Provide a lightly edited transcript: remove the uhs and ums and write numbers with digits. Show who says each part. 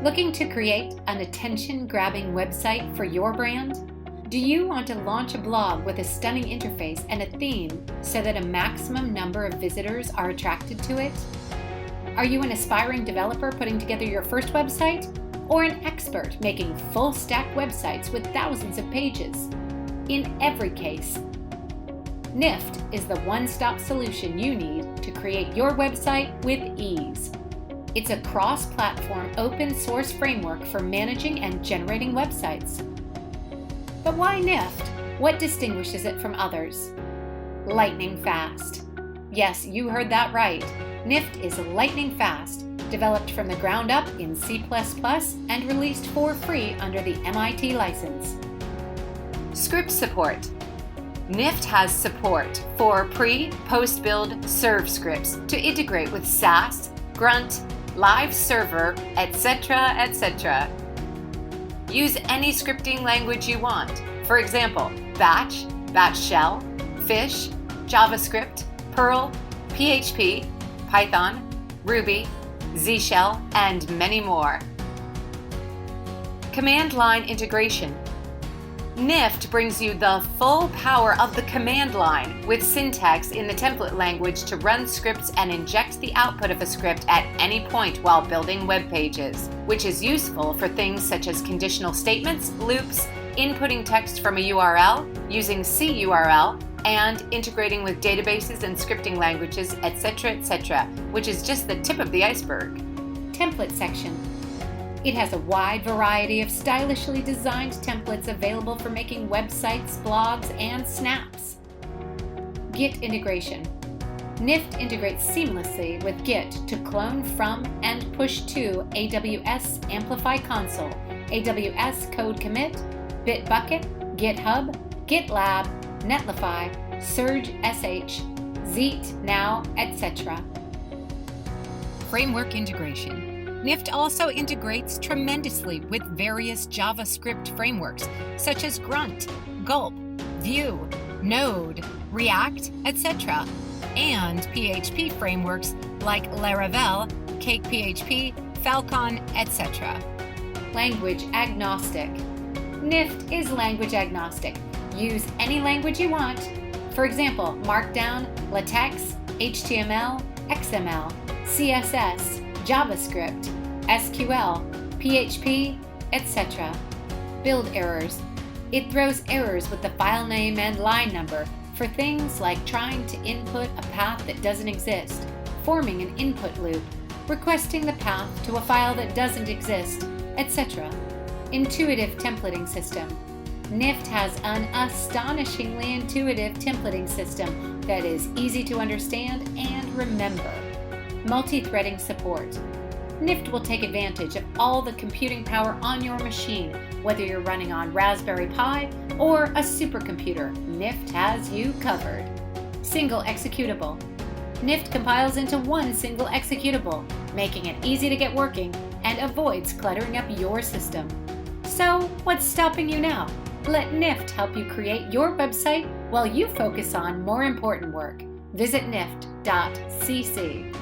Speaker 1: Looking to create an attention-grabbing website for your brand? Do you want to launch a blog with a stunning interface and a theme so that a maximum number of visitors are attracted to it? Are you an aspiring developer putting together your first website? Or an expert making full-stack websites with thousands of pages? In every case, Nift is the one-stop solution you need to create your website with ease. It's a cross-platform open-source framework for managing and generating websites. But why Nift? What distinguishes it from others? Lightning fast. Yes, you heard that right. Nift is lightning fast, developed from the ground up in C++ and released for free under the MIT license. Script support. Nift has support for pre-post-build serve scripts to integrate with Sass, Grunt, Live Server, etc., etc. Use any scripting language you want. For example, Batch, Batch Shell, Fish, JavaScript, Perl, PHP, Python, Ruby, Z Shell, and many more. Command line integration. Nift brings you the full power of the command line with syntax in the template language to run scripts and inject the output of a script at any point while building web pages, which is useful for things such as conditional statements, loops, inputting text from a URL, using CURL, and integrating with databases and scripting languages, etc., etc., which is just the tip of the iceberg. Template section. It has a wide variety of stylishly designed templates available for making websites, blogs, and snaps. Git integration. Nift integrates seamlessly with Git to clone from and push to AWS Amplify Console, AWS Code Commit, Bitbucket, GitHub, GitLab, Netlify, Surge SH, Zeet Now, etc. Framework integration. Nift also integrates tremendously with various JavaScript frameworks such as Grunt, Gulp, Vue, Node, React, etc., and PHP frameworks like Laravel, CakePHP, Falcon, etc. Language agnostic. Nift is language agnostic. Use any language you want. For example, Markdown, LaTeX, HTML, XML, CSS, JavaScript, SQL, PHP, etc. Build errors. It throws errors with the file name and line number for things like trying to input a path that doesn't exist, forming an input loop, requesting the path to a file that doesn't exist, etc. Intuitive templating system. Nift has an astonishingly intuitive templating system that is easy to understand and remember. Multi-threading support. Nift will take advantage of all the computing power on your machine, whether you're running on Raspberry Pi or a supercomputer. Nift has you covered. Single executable. Nift compiles into one single executable, making it easy to get working and avoids cluttering up your system. So, what's stopping you now? Let Nift help you create your website while you focus on more important work. Visit nift.cc.